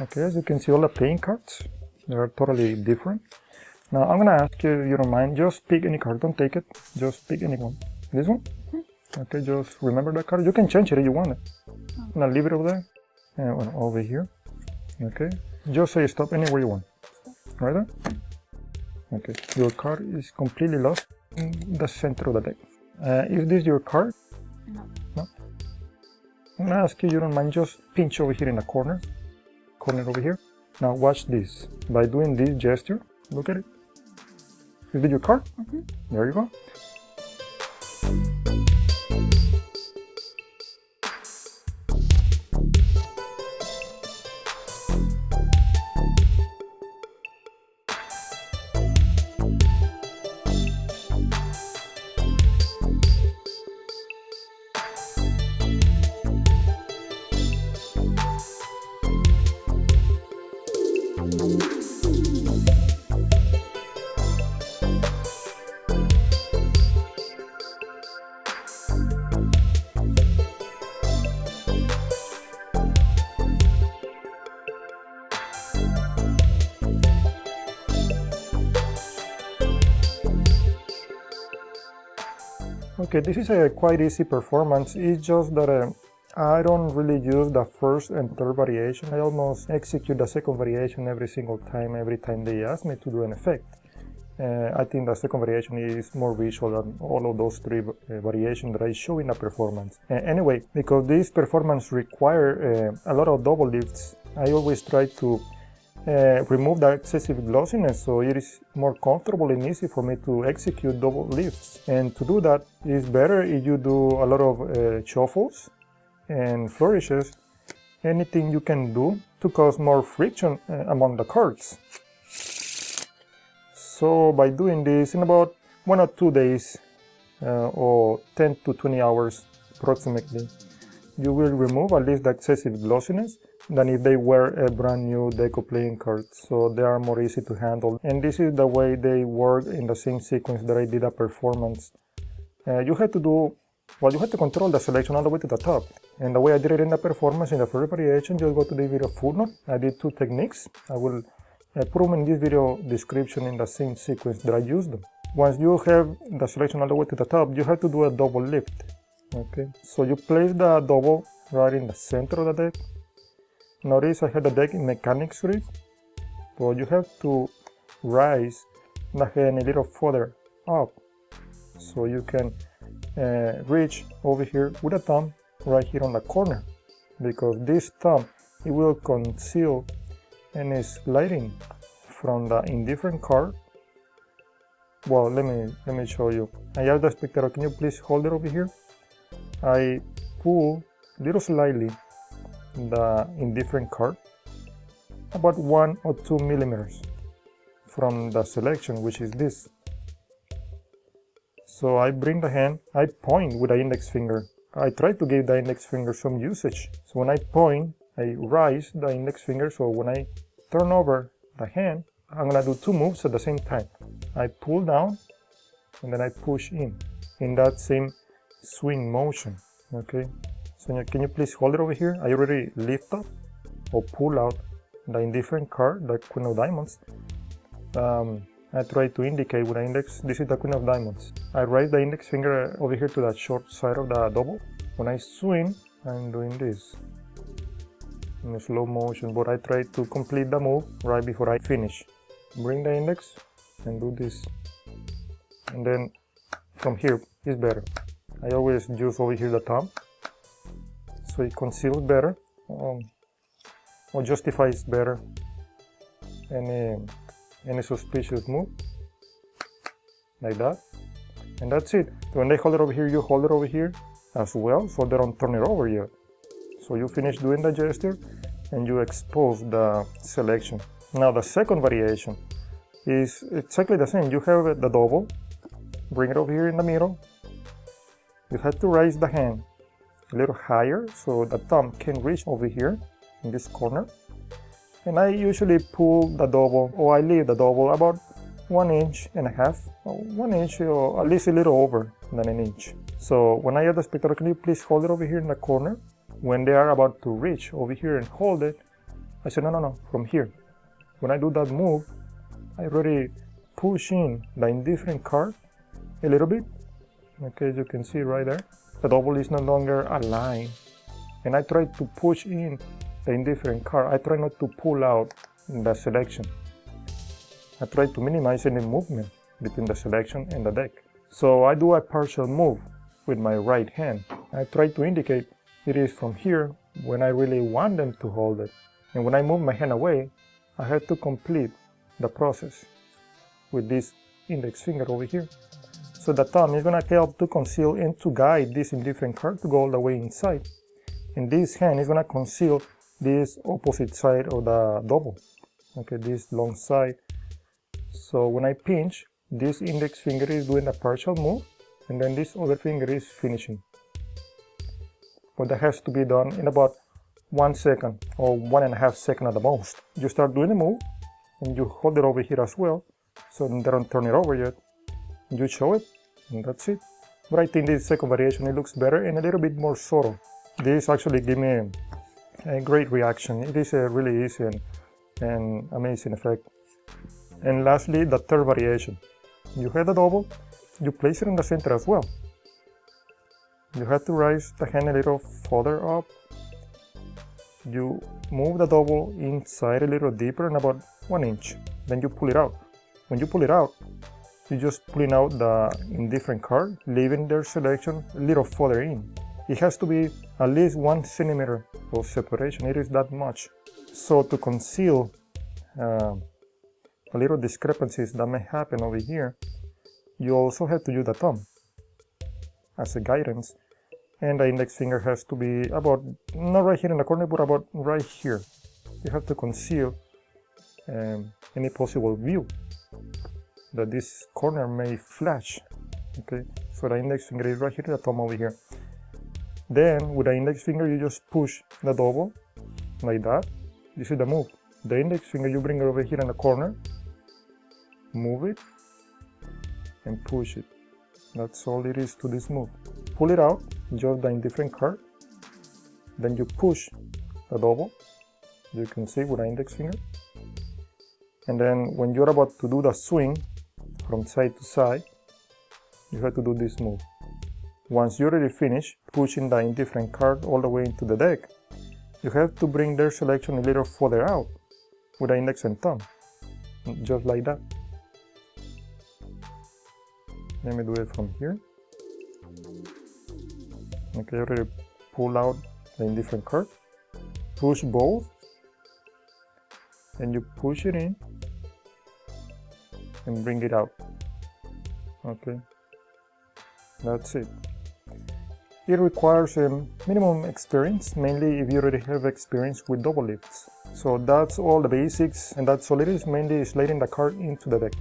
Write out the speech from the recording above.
Okay, as you can see, all the playing cards, they are totally different. Now I'm gonna ask you, if you don't mind, just pick any card, don't take it, just pick any one. This one? Okay, just remember that card. You can change it if you want it. I'm gonna leave it over there, and over here. Okay, just say stop anywhere you want. Right there? Okay, your card is completely lost in the center of the deck. Is this your card? No. No? I'm gonna ask you, if you don't mind, just pinch over here in the corner over here. Now watch this. By doing this gesture, look at it. Is this your card? There you go. Okay, this is a quite easy performance. It's just that I don't really use the first and third variation. I almost execute the second variation every single time, every time they ask me to do an effect. I think the second variation is more visual than all of those three variations that I show in the performance. Anyway, because this performance require a lot of double lifts, I always try to remove the excessive glossiness, so it is more comfortable and easy for me to execute double lifts. And to do that, it's better if you do a lot of shuffles and flourishes, anything you can do to cause more friction among the cards. So by doing this in about 1 or 2 days or 10 to 20 hours approximately, you will remove at least the excessive glossiness than if they were a brand new deco playing cards, so they are more easy to handle. And this is the way they work in the same sequence that I did a performance. You have to control the selection all the way to the top. And the way I did it in the performance, in the first variation, just go to the video footnote. I did 2 techniques. I will put them in this video description in the same sequence that I used them. Once you have the selection all the way to the top, you have to do a double lift. Okay, so you place the double right in the center of the deck. Notice I have the deck in mechanics grip, but you have to rise the hand a little further up so you can reach over here with a thumb right here on the corner, because this thumb, it will conceal any sliding from the indifferent card. Well, let me show you. I have the spectator. Can you please hold it over here? I pull little slightly the indifferent card, about 1 or 2 millimeters from the selection, which is this. So I bring the hand, I point with the index finger. I try to give the index finger some usage. So when I point, I raise the index finger, so when I turn over the hand, I'm gonna do 2 moves at the same time. I pull down and then I push in that same swing motion. Okay, so can you please hold it over here? I already lift up or pull out the indifferent card, the Queen of Diamonds. I try to indicate with the index, this is the Queen of Diamonds. I raise the index finger over here to the short side of the double. When I swing, I'm doing this in slow motion, but I try to complete the move right before I finish. Bring the index and do this. And then from here is better. I always use over here the thumb, so it conceals better or justifies better any suspicious move, like that. And that's it. So when they hold it over here, you hold it over here as well, so they don't turn it over yet. So you finish doing the gesture and you expose the selection. Now the second variation is exactly the same. You have the double, bring it over here in the middle. You have to raise the hand a little higher so the thumb can reach over here in this corner. And I usually pull the double, or I leave the double about 1.5 inches, or 1 inch, or at least a little over than an inch. So when I add the spectator, can you please hold it over here in the corner? When they are about to reach over here and hold it, I said, no, from here. When I do that move, I already push in the indifferent card a little bit. Okay, as you can see right there, the double is no longer aligned. And I try to push in the indifferent card. I try not to pull out the selection. I try to minimize any movement between the selection and the deck. So I do a partial move with my right hand. I try to indicate it is from here when I really want them to hold it. And when I move my hand away, I have to complete the process with this index finger over here. So the thumb is going to help to conceal and to guide this indifferent card to go all the way inside. And this hand is going to conceal this opposite side of the double. Okay, this long side. So when I pinch, this index finger is doing a partial move, and then this other finger is finishing. But that has to be done in about 1 second or 1.5 seconds at the most. You start doing the move, and you hold it over here as well, so they don't turn it over yet. You show it, and that's it. But I think this second variation, it looks better and a little bit more subtle. This actually gave me a great reaction. It is a really easy and amazing effect. And lastly, the third variation. You have the double, you place it in the center as well. You have to raise the hand a little further up. You move the double inside a little deeper and about 1 inch. Then you pull it out. When you pull it out, you're just pulling out the indifferent card, leaving their selection a little further in. It has to be at least 1 centimeter of separation. It is that much. So to conceal a little discrepancies that may happen over here, you also have to use the thumb as a guidance. And the index finger has to be about, not right here in the corner, but about right here. You have to conceal any possible view that this corner may flash. Okay, so the index finger is right here, the thumb over here. Then with the index finger, you just push the double like that. You see the move. The index finger, you bring it over here in the corner, move it, and push it. That's all it is to this move. Pull it out, just the indifferent card. Then you push the double, you can see with the index finger. And then when you're about to do the swing from side to side, you have to do this move. Once you already finish pushing the indifferent card all the way into the deck, you have to bring their selection a little further out with the index and thumb, just like that. Let me do it from here. Okay, already pull out the indifferent card, push both, and you push it in and bring it out. Okay, that's it. It requires a minimum experience, mainly if you already have experience with double lifts. So that's all the basics, and that's all it is, mainly sliding the card into the deck.